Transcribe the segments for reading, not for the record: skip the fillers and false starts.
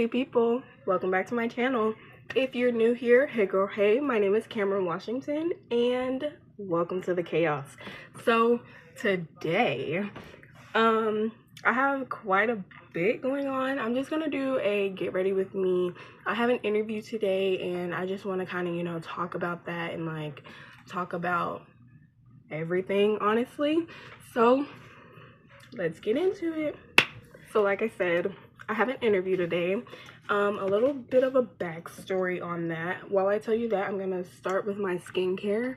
Hey people, welcome back to my channel. If you're new here, hey girl, hey, my name is Cameron Washington and welcome to the chaos. So today, I have quite a bit going on. I'm just gonna do a get ready with me. I have an interview today and I just want to kind of, talk about that and like talk about everything honestly. So let's get into it. So like I said, I have an interview today. A little bit of a backstory on that. While I tell you that, I'm gonna start with my skincare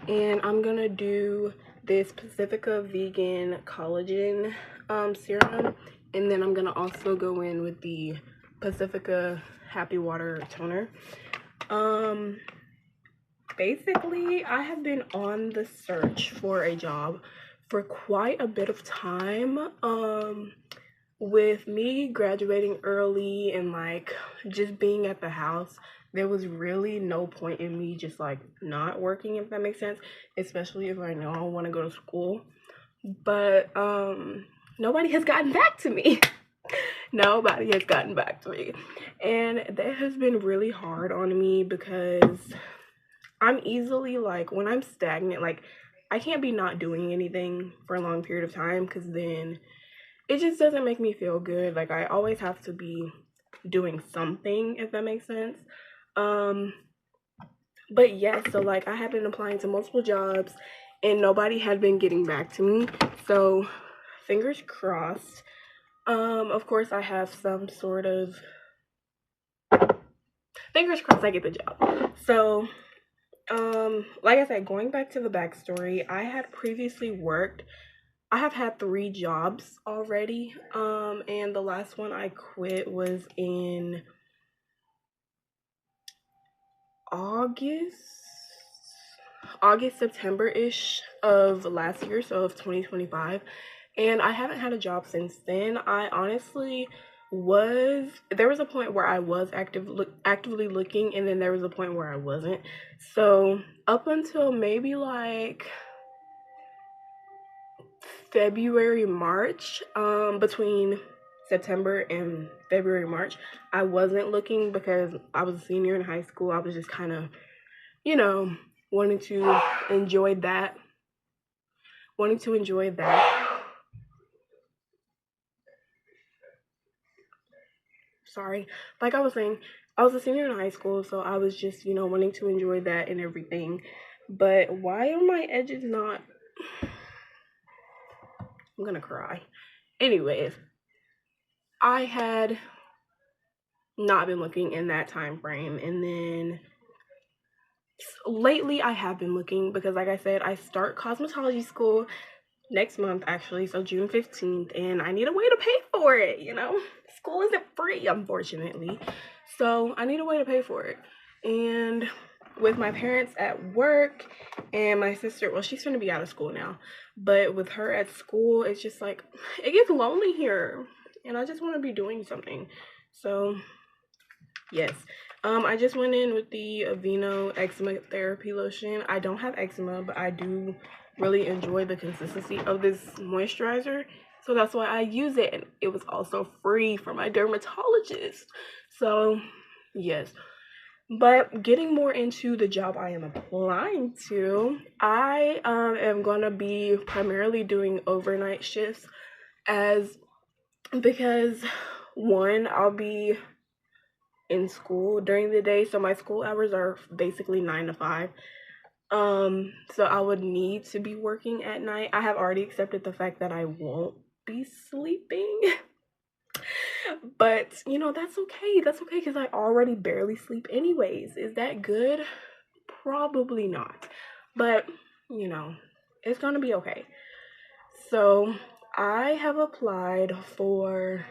and I'm gonna do this Pacifica vegan collagen serum, and then I'm gonna also go in with the Pacifica happy water toner. Basically I have been on the search for a job for quite a bit of time. With me graduating early and like just being at the house, there was really no point in me just like not working, if that makes sense, especially if I know I want to go to school. But nobody has gotten back to me. Nobody has gotten back to me, and that has been really hard on me because I'm easily like, when I'm stagnant, like I can't be not doing anything for a long period of time because then it just doesn't make me feel good. Like I always have to be doing something, if that makes sense. But yeah, so like I have been applying to multiple jobs and nobody had been getting back to me. So fingers crossed. Of course I have some sort of fingers crossed I get the job. So like I said, going back to the backstory, I had previously worked, I have had 3 jobs already, and the last one I quit was in August, September-ish of last year, so of 2025, and I haven't had a job since then. I honestly there was a point where I was actively looking, and then there was a point where I wasn't. So up until maybe like February, March, between September and February, March, I wasn't looking because I was a senior in high school. I was just kind of, wanting to enjoy that. Sorry. Like I was saying, I was a senior in high school, so I was just, wanting to enjoy that and everything. But why are my edges not... I'm gonna cry. Anyways, I had not been looking in that time frame, and then lately I have been looking because, like I said, I start cosmetology school next month actually, so June 15th, and I need a way to pay for it. School isn't free, unfortunately, so I need a way to pay for it. And with my parents at work and my sister, well, she's gonna be out of school now, but with her at school, it's just like it gets lonely here and I just want to be doing something. So yes, I just went in with the Aveeno eczema therapy lotion. I don't have eczema, but I do really enjoy the consistency of this moisturizer, so that's why I use it. And it was also free from my dermatologist, so yes. But getting more into the job I am applying to, I am going to be primarily doing overnight shifts because one, I'll be in school during the day, so my school hours are basically 9 to 5. So I would need to be working at night. I have already accepted the fact that I won't be sleeping. But that's okay. That's okay because I already barely sleep anyways. Is that good? Probably not. But it's gonna be okay. So I have applied for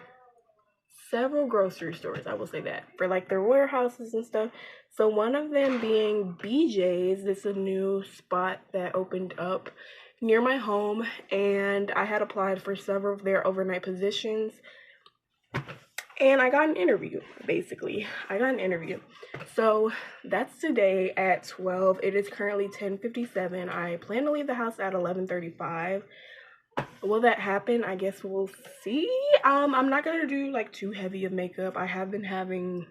several grocery stores, I will say that, for like their warehouses and stuff. So one of them being BJ's. This is a new spot that opened up near my home, and I had applied for several of their overnight positions, and I got an interview. Basically I got an interview. So that's today at 12. It is currently 10:57. I plan to leave the house at 11:35. Will that happen? I guess we'll see. I'm not gonna do like too heavy of makeup. I have been having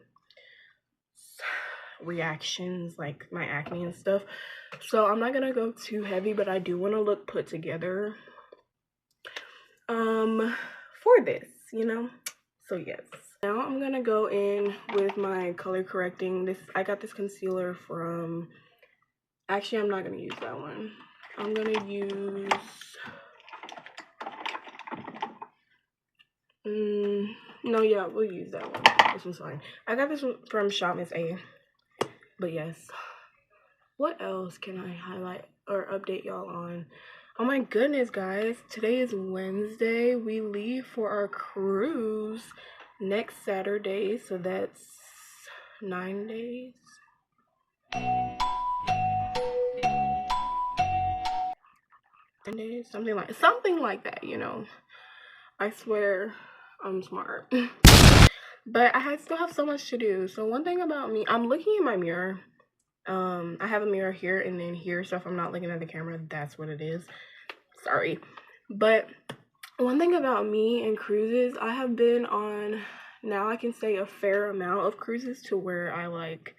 reactions like my acne and stuff, so I'm not gonna go too heavy, but I do want to look put together for this, you know. So yes, now I'm gonna go in with my color correcting. I got this concealer from, actually I'm not gonna use that one. I'm gonna use no, yeah, we'll use that one. This one's fine. I got this one from Shop Miss A. But yes, what else can I highlight or update y'all on? Oh my goodness, guys, today is Wednesday. We leave for our cruise next Saturday, so that's 9 days. 10 days, something like that, you know. I swear I'm smart. But I still have so much to do. So one thing about me, I'm looking in my mirror. I have a mirror here and then here, so if I'm not looking at the camera, that's what it is. Sorry. But one thing about me and cruises, I have been on, now I can say, a fair amount of cruises to where I like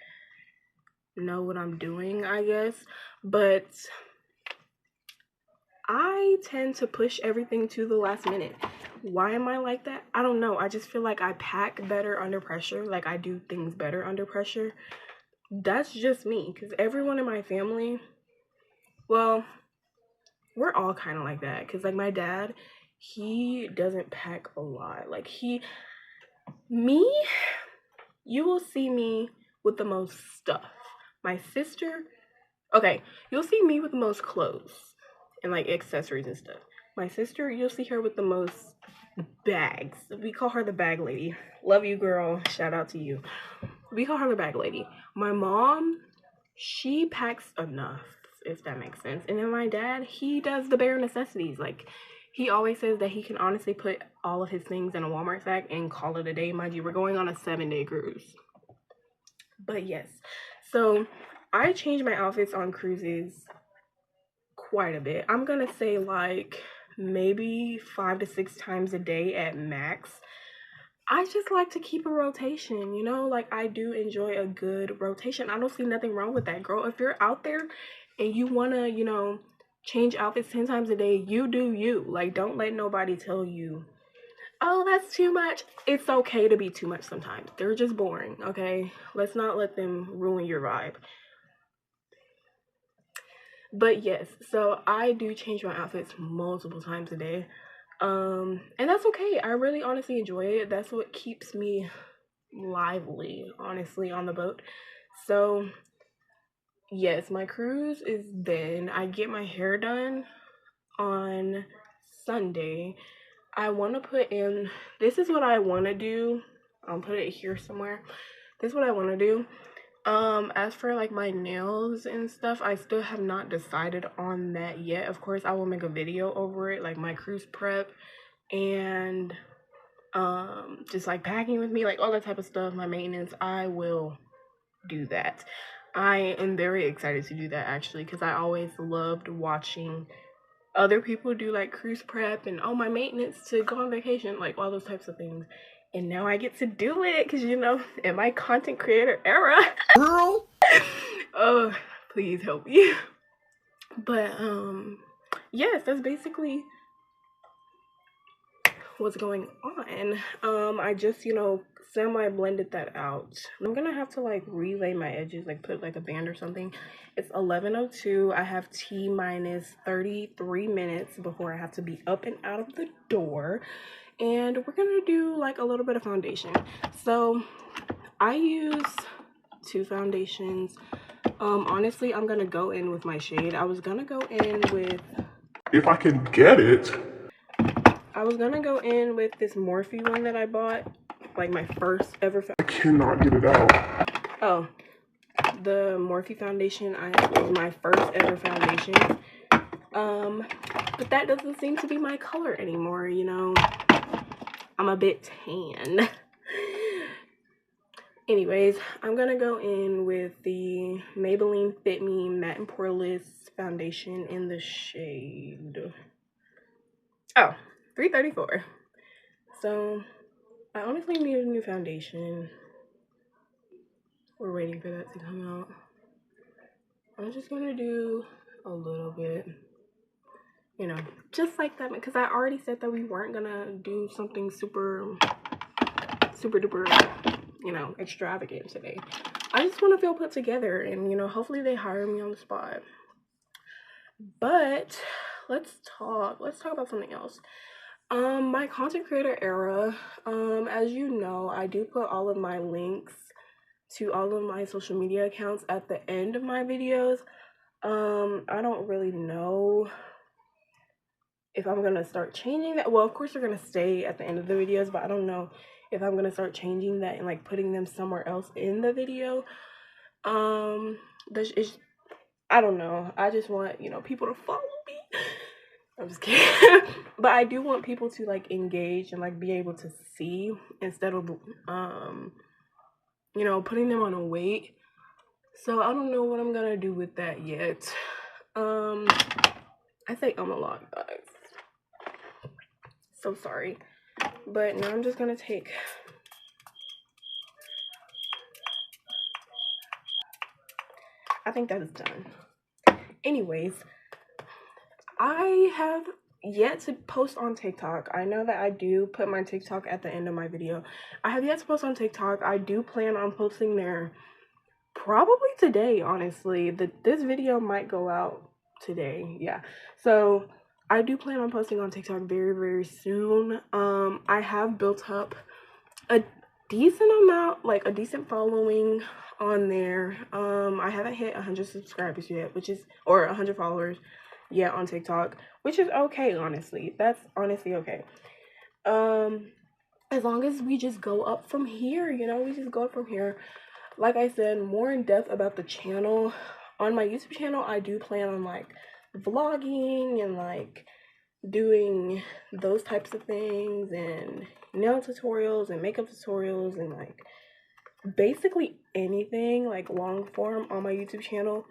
know what I'm doing, I guess. But I tend to push everything to the last minute. Why am I like that? I don't know. I just feel like I pack better under pressure. Like I do things better under pressure. That's just me, because everyone in my family, well, we're all kind of like that. Because like my dad, he doesn't pack a lot. Like you will see me with the most stuff. My sister, okay, you'll see me with the most clothes and like accessories and stuff. My sister, you'll see her with the most bags. We call her the bag lady. Love you, girl. Shout out to you. We call her the bag lady. My mom, she packs enough, if that makes sense. And then my dad, he does the bare necessities. Like, he always says that he can honestly put all of his things in a Walmart sack and call it a day. Mind you, we're going on a 7-day cruise. But yes, so I change my outfits on cruises quite a bit. I'm gonna say like maybe 5 to 6 times a day at max. I just like to keep a rotation, you know, like I do enjoy a good rotation. I don't see nothing wrong with that, girl. If you're out there and you want to, you know, change outfits 10 times a day, you do you. Like, don't let nobody tell you, oh, that's too much. It's okay to be too much sometimes. They're just boring, okay? Let's not let them ruin your vibe. But yes, so I do change my outfits multiple times a day. And that's okay. I really honestly enjoy it. That's what keeps me lively, honestly, on the boat. So yes, my cruise is then. I get my hair done on Sunday. I want to put in, this is what I want to do. I'll put it here somewhere. This is what I want to do. As for like my nails and stuff, I still have not decided on that yet. Of course, I will make a video over it, like my cruise prep and just like packing with me, like all that type of stuff, my maintenance. I will do that. I am very excited to do that actually, because I always loved watching other people do like cruise prep and my maintenance to go on vacation, like all those types of things. And now I get to do it because, you know, in my content creator era, girl, oh, please help me. But yes, that's basically what's going on. I just, you know, semi blended that out. I'm gonna have to like relay my edges, like put like a band or something. It's 11:02. I have T minus 33 minutes before I have to be up and out of the door, and we're gonna do like a little bit of foundation. So I use 2 foundations. Honestly, I'm gonna go in with my shade. I was gonna go in with, if I can get it, I was gonna go in with this Morphe one that I bought, like my first ever. I cannot get it out. Oh, the Morphe foundation was my first ever foundation. But that doesn't seem to be my color anymore, you know. I'm a bit tan. Anyways, I'm gonna go in with the Maybelline Fit Me Matte and Poreless foundation in the shade Oh, 3:34. So I honestly need a new foundation. We're waiting for that to come out. I'm just gonna do a little bit, you know, just like that, because I already said that we weren't gonna do something super duper, you know, extravagant today. I just want to feel put together, and you know, hopefully they hire me on the spot. But let's talk about something else. My content creator era, as you know, I do put all of my links to all of my social media accounts at the end of my videos. I don't really know if I'm gonna start changing that. Well, of course they're gonna stay at the end of the videos, but I don't know if I'm gonna start changing that and like putting them somewhere else in the video. I don't know. I just want, you know, people to follow me. I'm just kidding. But I do want people to like engage and like be able to see instead of you know, putting them on a wait. So I don't know what I'm gonna do with that yet. I say a lot, guys. So sorry. But now I'm just gonna take I think that is done. Anyways, I have yet to post on TikTok. I know that I do put my TikTok at the end of my video. I have yet to post on TikTok. I do plan on posting there probably today, honestly. This video might go out today. Yeah. So I do plan on posting on TikTok very, very soon. I have built up a decent amount, like a decent following on there. I haven't hit 100 subscribers yet, or 100 followers yet on TikTok, which is okay, honestly. That's honestly okay. As long as we just go up from here, you know, we just go up from here. Like I said, more in depth about the channel. On my YouTube channel, I do plan on like vlogging and like doing those types of things, and nail tutorials and makeup tutorials, and like basically anything like long form on my YouTube channel.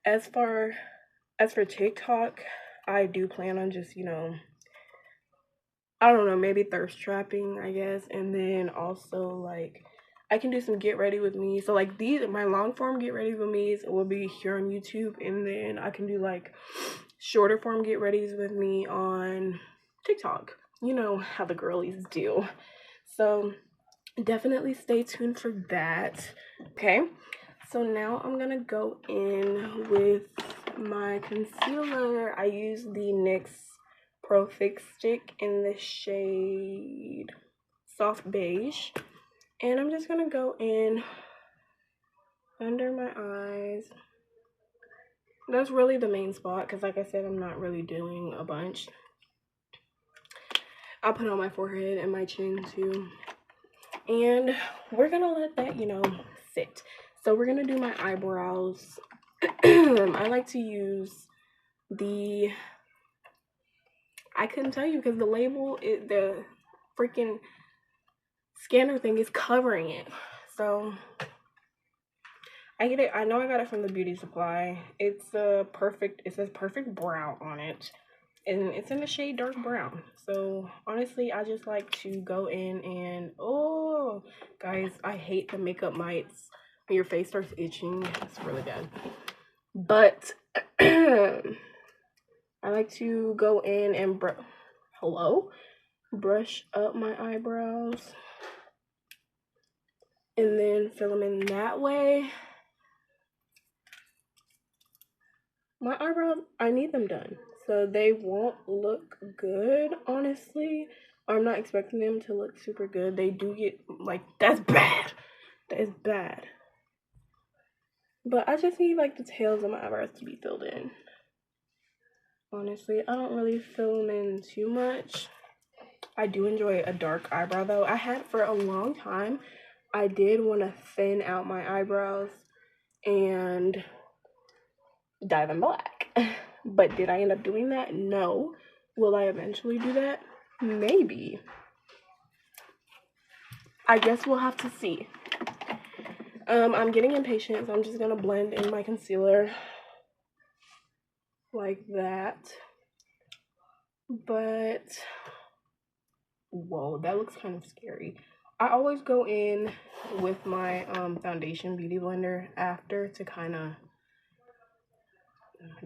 As for TikTok, I do plan on just, you know, I don't know, maybe thirst trapping, I guess, and then also like I can do some get ready with me. So like my long form get ready with me's will be here on YouTube, and then I can do like shorter form get readies with me on TikTok. You know how the girlies do. So definitely stay tuned for that. Okay, so now I'm gonna go in with my concealer. I use the NYX Pro Fix Stick in the shade Soft Beige, and I'm just gonna go in under my eyes. That's really the main spot, because like I said, I'm not really doing a bunch. I'll put it on my forehead and my chin too. And we're gonna let that, you know, sit. So we're gonna do my eyebrows. I like to use the, I couldn't tell you because the label, the freaking scanner thing is covering it. So I get it. I know I got it from the beauty supply. It says perfect brown on it, and it's in the shade dark brown. So honestly, I just like to go in and, oh guys, I hate the makeup mites when your face starts itching. It's really bad. But I like to go in and brush up my eyebrows and then fill them in that way. My eyebrows, I need them done, so they won't look good, honestly. I'm not expecting them to look super good. They do get, like, that's bad. That is bad. But I just need, like, the tails of my eyebrows to be filled in. Honestly, I don't really fill them in too much. I do enjoy a dark eyebrow, though. I had, for a long time, I did want to thin out my eyebrows and dye them black. But did I end up doing that? No. Will I eventually do that? Maybe. I guess we'll have to see. I'm getting impatient, so I'm just gonna blend in my concealer like that. But whoa, that looks kind of scary. I always go in with my foundation beauty blender after to kind of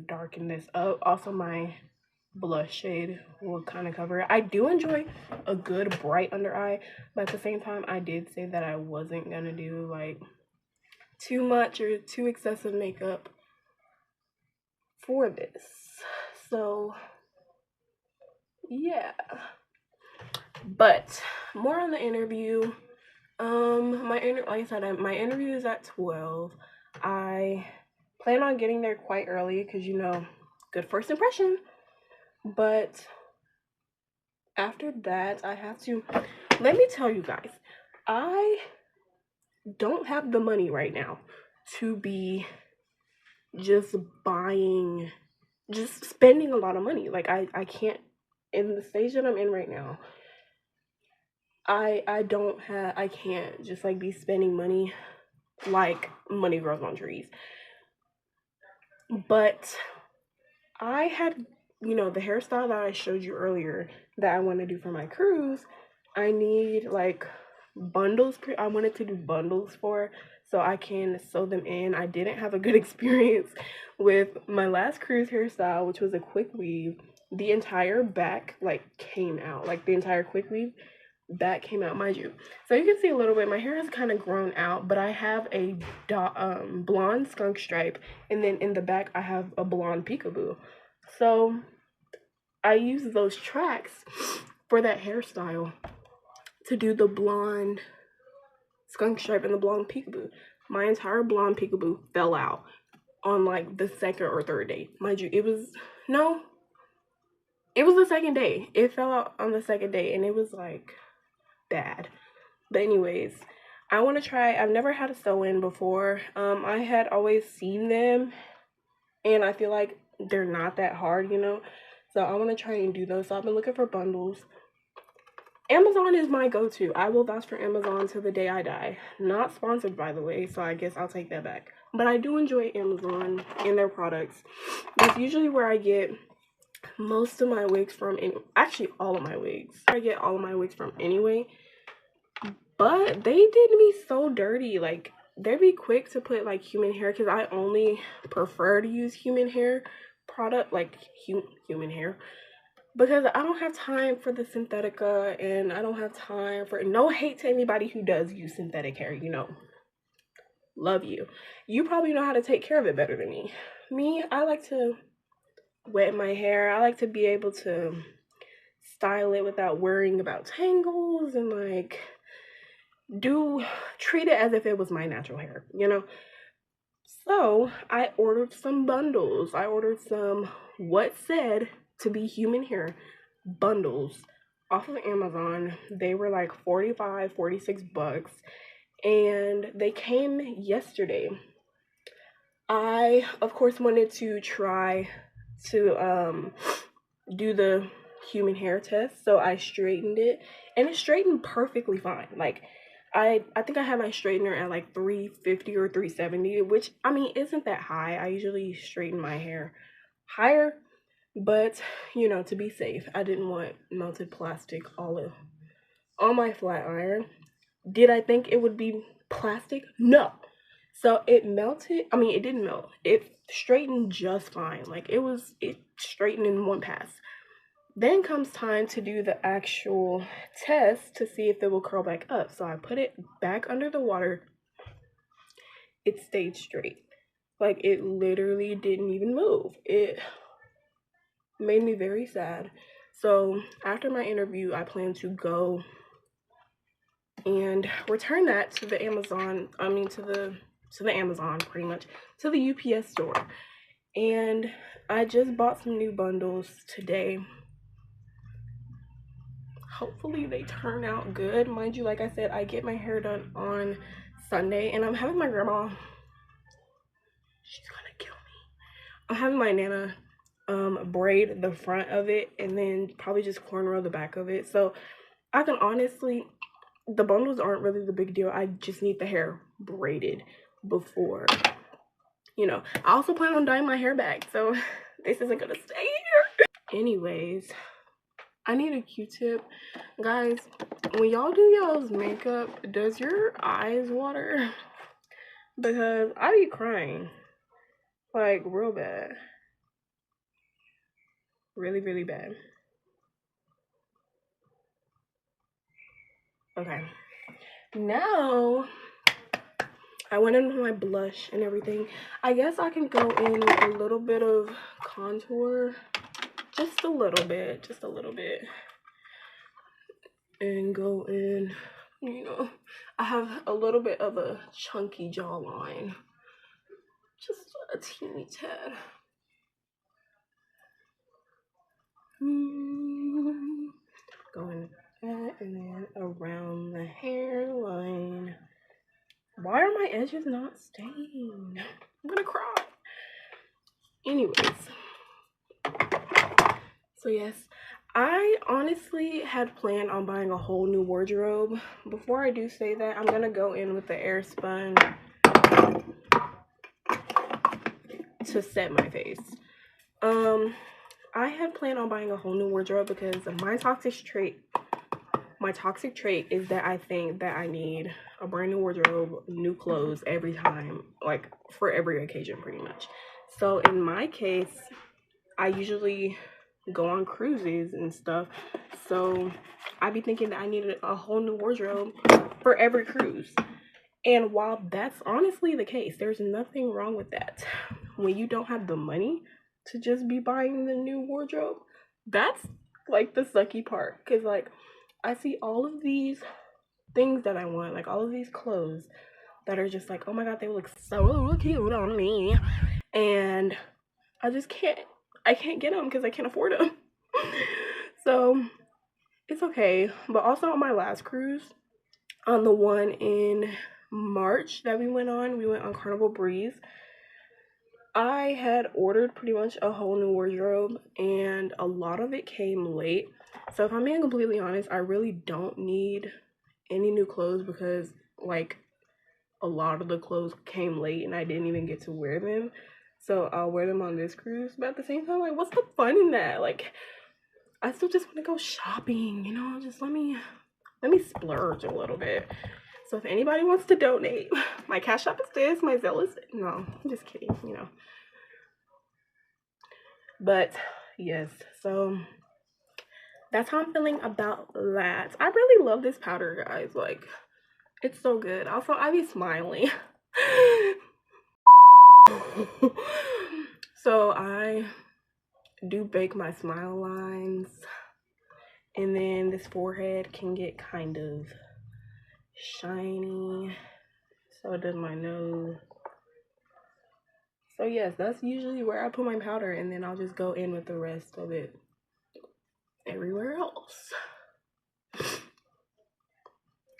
darken this up. Also, my blush shade will kind of cover it. I do enjoy a good bright under eye, but at the same time, I did say that I wasn't gonna do like too much or too excessive makeup for this. So yeah, but more on the interview. Like I said, my interview is at 12. I plan on getting there quite early because, you know, good first impression. But after that, I have to, let me tell you guys, I don't have the money right now to be just buying, just spending a lot of money. Like I can't, in the stage that I'm in right now, I can't just like be spending money like money grows on trees. But I had, you know, the hairstyle that I showed you earlier that I want to do for my cruise. I need like bundles. I wanted to do bundles for so I can sew them in. I didn't have a good experience with my last cruise hairstyle, which was a quick weave. The entire back like came out, like the entire quick weave back came out, mind you. So you can see a little bit. My hair has kind of grown out, but I have a blonde skunk stripe, and then in the back I have a blonde peekaboo. So I use those tracks for that hairstyle to do the blonde skunk stripe and the blonde peekaboo. My entire blonde peekaboo fell out on like the second or third day. Mind you, it was the second day. It fell out on the second day, and it was like bad. But anyways, I want to try. I've never had a sew-in before. I had always seen them, and I feel like they're not that hard, you know. So I want to try and do those. So I've been looking for bundles. Amazon is my go-to. I will vouch for Amazon till the day I die. Not sponsored, by the way, so I guess I'll take that back. But I do enjoy Amazon and their products. That's usually where I get most of my wigs from. Actually, all of my wigs. I get all of my wigs from anyway. But they did me so dirty. Like, they'd be quick to put like human hair, because I only prefer to use human hair product, like human hair, because I don't have time for the synthetica, and I don't have time for, no hate to anybody who does use synthetic hair, you know, love you. You probably know how to take care of it better than me. Me, I like to wet my hair. I like to be able to style it without worrying about tangles and like treat it as if it was my natural hair, you know. So I ordered some bundles. I ordered some what said to be human hair bundles off of Amazon. They were like 45, 46 bucks, and they came yesterday. I of course wanted to try to do the human hair test, so I straightened it, and it straightened perfectly fine. Like I think I have my straightener at like 350 or 370, which I mean isn't that high. I usually straighten my hair higher, but you know, to be safe, I didn't want melted plastic all on my flat iron. Did I think it would be plastic? No. So it melted. I mean, it didn't melt. It straightened just fine. Like it straightened in one pass. Then comes time to do the actual test to see if it will curl back up. So I put it back under the water. It stayed straight. Like it literally didn't even move. It made me very sad. So after my interview, I plan to go and return that to the Amazon. I mean to the Amazon, pretty much, to the UPS store. And I just bought some new bundles today. Hopefully they turn out good. Mind you, like I said, I get my hair done on Sunday, and I'm having my grandma, she's gonna kill me. I'm having my nana braid the front of it, and then probably just cornrow the back of it. So I can honestly, the bundles aren't really the big deal. I just need the hair braided before, you know. I also plan on dyeing my hair back, so this isn't gonna stay here. Anyways, I need a Q-tip. Guys, when y'all do y'all's makeup, does your eyes water? Because I be crying. Like, real bad. Really, really bad. Okay. Now, I went in with my blush and everything. I guess I can go in with a little bit of contour. Just a little bit. Just a little bit. And go in, you know, I have a little bit of a chunky jawline. Just a teeny tad. Going that and then around the hairline. Why are my edges not staying? I'm gonna cry. Anyways. So yes, I honestly had planned on buying a whole new wardrobe. Before I do say that, I'm gonna go in with the Airspun to set my face. I had planned on buying a whole new wardrobe because my toxic trait is that I think that I need a brand new wardrobe, new clothes every time, like for every occasion pretty much. So in my case, I usually go on cruises and stuff, so I be thinking that I needed a whole new wardrobe for every cruise. And while that's honestly the case, there's nothing wrong with that. When you don't have the money to just be buying the new wardrobe, that's like the sucky part. Because like I see all of these things that I want, like all of these clothes that are just like, oh my god, they look so cute on me, and I just can't get them because I can't afford them. So it's okay. But also on my last cruise, on the one in March that we went on Carnival Breeze, I had ordered pretty much a whole new wardrobe and a lot of it came late. So if I'm being completely honest, I really don't need any new clothes because like a lot of the clothes came late and I didn't even get to wear them. So I'll wear them on this cruise. But at the same time, like, what's the fun in that? Like, I still just want to go shopping, you know? Just let me splurge a little bit. So if anybody wants to donate, my Cash App is this, my Zelle is... No, I'm just kidding, you know. But, yes, so that's how I'm feeling about that. I really love this powder, guys. Like, it's so good. Also, I be smiling. So I do bake my smile lines, and then this forehead can get kind of shiny, so does my nose. So yes, that's usually where I put my powder, and then I'll just go in with the rest of it everywhere else.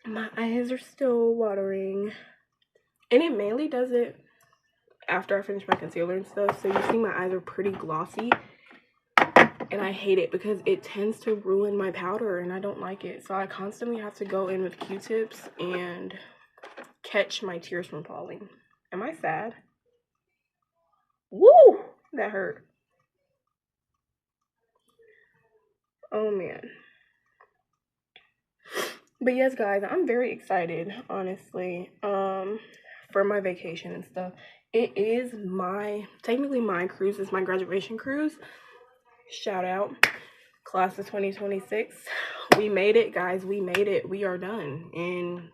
My eyes are still watering, and it mainly does it after I finish my concealer and stuff. So you see my eyes are pretty glossy, and I hate it because it tends to ruin my powder and I don't like it. So I constantly have to go in with Q-tips and catch my tears from falling. Am I sad? Woo! That hurt. Oh man. But yes, guys, I'm very excited, honestly, for my vacation and stuff. It is technically my cruise. It's my graduation cruise. Shout out, class of 2026. We made it, guys. We made it. We are done. And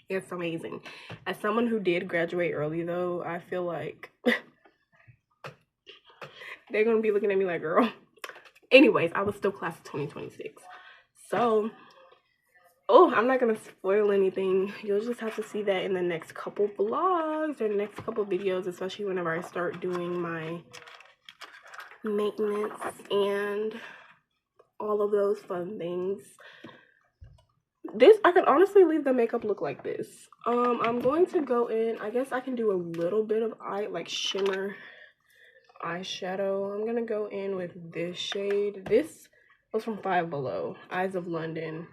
it's amazing. As someone who did graduate early, though, I feel like they're going to be looking at me like, girl. Anyways, I was still class of 2026. So... oh, I'm not going to spoil anything. You'll just have to see that in the next couple vlogs or next couple videos, especially whenever I start doing my maintenance and all of those fun things. I could honestly leave the makeup look like this. I'm going to go in, I guess I can do a little bit of shimmer eyeshadow. I'm going to go in with this shade. This was from Five Below, Eyes of London.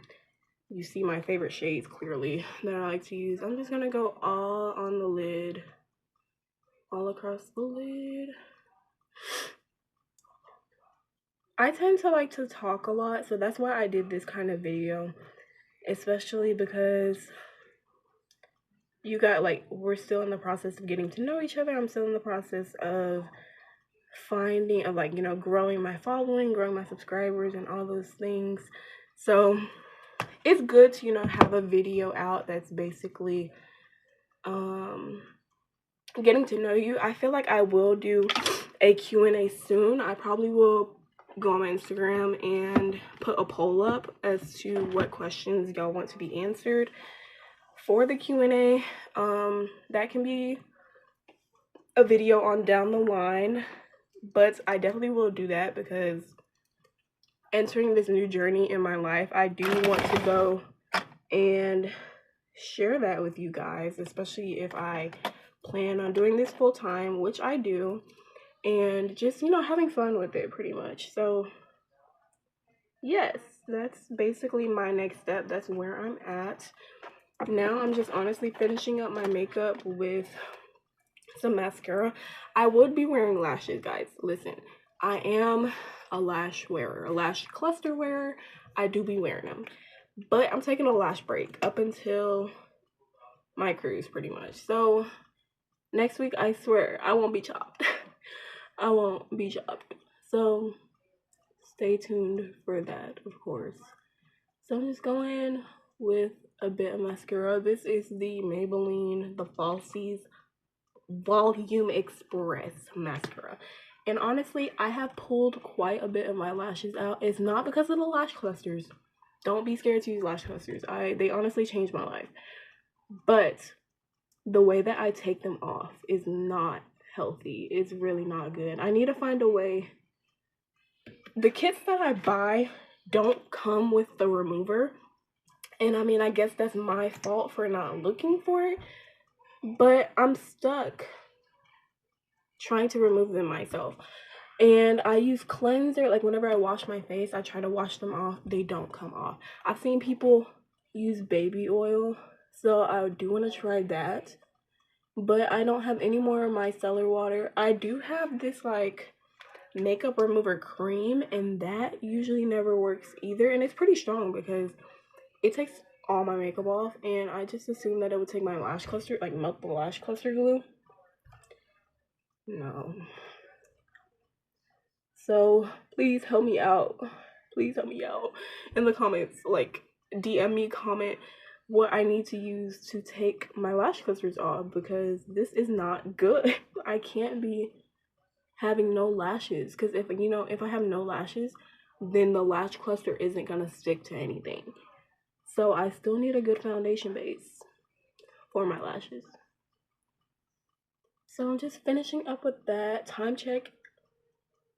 You see my favorite shades clearly that I like to use. I'm just gonna go all on the lid, all across the lid. I tend to like to talk a lot, so that's why I did this kind of video, especially because you got like, we're still in the process of getting to know each other. I'm still in the process of growing my following, growing my subscribers, and all those things. So it's good to, have a video out that's basically getting to know you. I feel like I will do a Q&A soon. I probably will go on my Instagram and put a poll up as to what questions y'all want to be answered for the Q&A. That can be a video on down the line, but I definitely will do that because entering this new journey in my life, I do want to go and share that with you guys, especially if I plan on doing this full time, which I do, and just, having fun with it pretty much. So yes, that's basically my next step. That's where I'm at. Now I'm just honestly finishing up my makeup with some mascara. I would be wearing lashes, guys. Listen, I am a lash wearer, a lash cluster wearer. I do be wearing them, but I'm taking a lash break up until my cruise pretty much. So next week, I swear, I won't be chopped. I won't be chopped. So stay tuned for that, of course. So I'm just going with a bit of mascara. This is the Maybelline The Falsies Volume Express mascara. And honestly, I have pulled quite a bit of my lashes out. It's not because of the lash clusters. Don't be scared to use lash clusters. They honestly changed my life. But the way that I take them off is not healthy. It's really not good. I need to find a way. The kits that I buy don't come with the remover. And I mean, I guess that's my fault for not looking for it. But I'm stuck trying to remove them myself. And I use cleanser. Like whenever I wash my face, I try to wash them off. They don't come off. I've seen people use baby oil, so I do want to try that. But I don't have any more of my micellar water. I do have this like makeup remover cream, and that usually never works either. And it's pretty strong because it takes all my makeup off, and I just assumed that it would take my lash cluster, like melt the lash cluster glue. No. So please help me out. Please help me out in the comments. Like DM me, comment what I need to use to take my lash clusters off, because this is not good. I can't be having no lashes, because if I have no lashes, then the lash cluster isn't gonna stick to anything. So I still need a good foundation base for my lashes. So I'm just finishing up with that. Time check,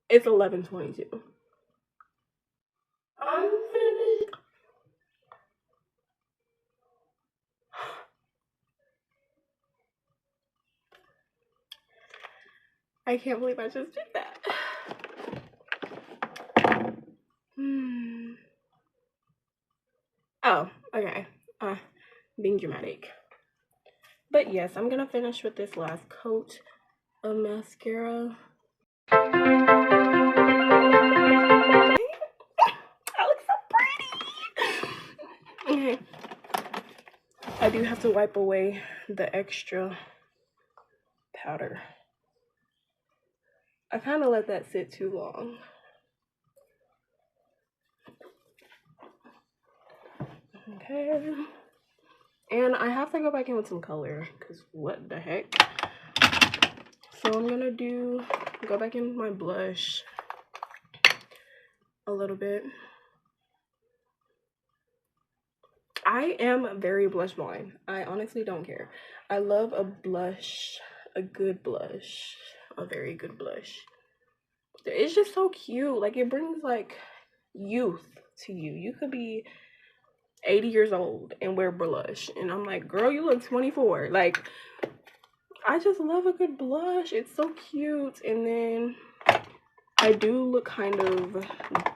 it's 11:22. I'm finished. I can't believe I just did that. Oh, okay. Being dramatic. But yes, I'm gonna finish with this last coat of mascara. I look so pretty. Okay. I do have to wipe away the extra powder. I kind of let that sit too long. Okay. And I have to go back in with some color, because what the heck. So I'm gonna go back in with my blush a little bit. I am very blush blind. I honestly don't care. I love a blush, a good blush, a very good blush. It's just so cute. Like, it brings like youth to you. You could be 80 years old and wear blush, and I'm like, girl, you look 24. Like, I just love a good blush. It's so cute. And then I do look kind of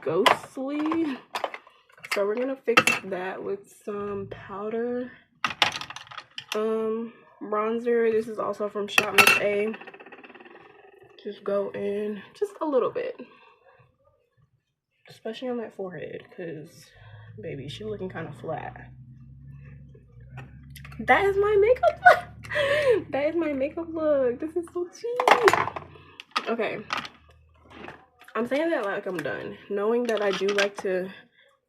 ghostly, so we're gonna fix that with some powder bronzer. This is also from Shop Miss A. Just go in just a little bit. especially on that forehead, because baby, she looking kind of flat. That is my makeup look. That is my makeup look. This is so cheap. Okay, I'm saying that like I'm done, knowing that I do like to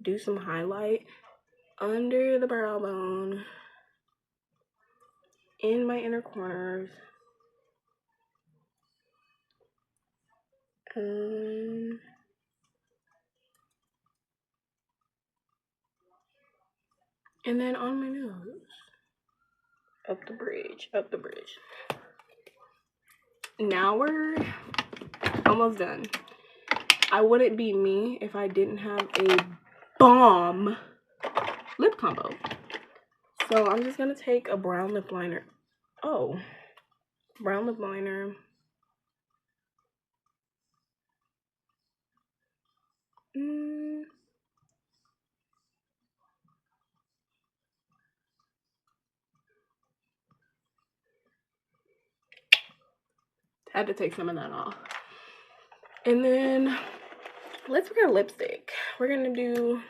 do some highlight under the brow bone, in my inner corners. And then on my nose. Up the bridge, up the bridge. Now we're almost done. I wouldn't be me if I didn't have a bomb lip combo. So I'm just gonna take a brown lip liner. Oh, brown lip liner. Had to take some of that off. And then let's pick our lipstick. We're gonna do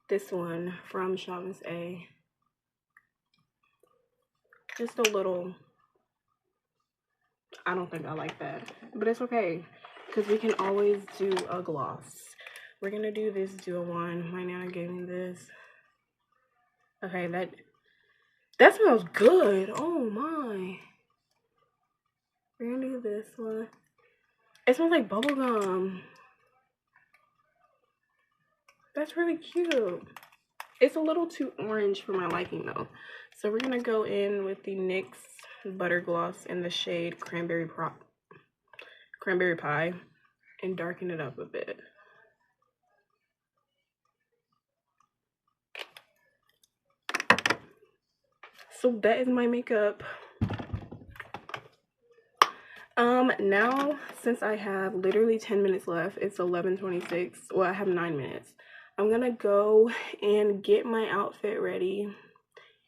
this one from Shawn's A. Just a little. I don't think I like that, but it's okay because we can always do a gloss. We're gonna do this duo one. My nana gave me this. Okay, that smells good. Oh my. We're gonna do this one. It smells like bubblegum. That's really cute. It's a little too orange for my liking though. So we're gonna go in with the NYX Butter Gloss in the shade Cranberry Pie and darken it up a bit. So that is my makeup. Now since I have literally 10 minutes left, it's 11:26. Well, I have 9 minutes. I'm gonna go and get my outfit ready.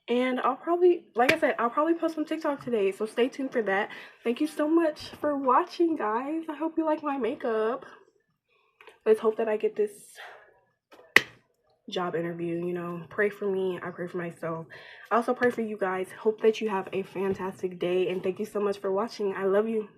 And I'll probably, like I said, I'll probably post on TikTok today, so stay tuned for that. Thank you so much for watching, guys. I hope you like my makeup. Let's hope that I get this job interview, you know. Pray for me. I pray for myself. I also pray for you guys. Hope that you have a fantastic day, and thank you so much for watching. I love you.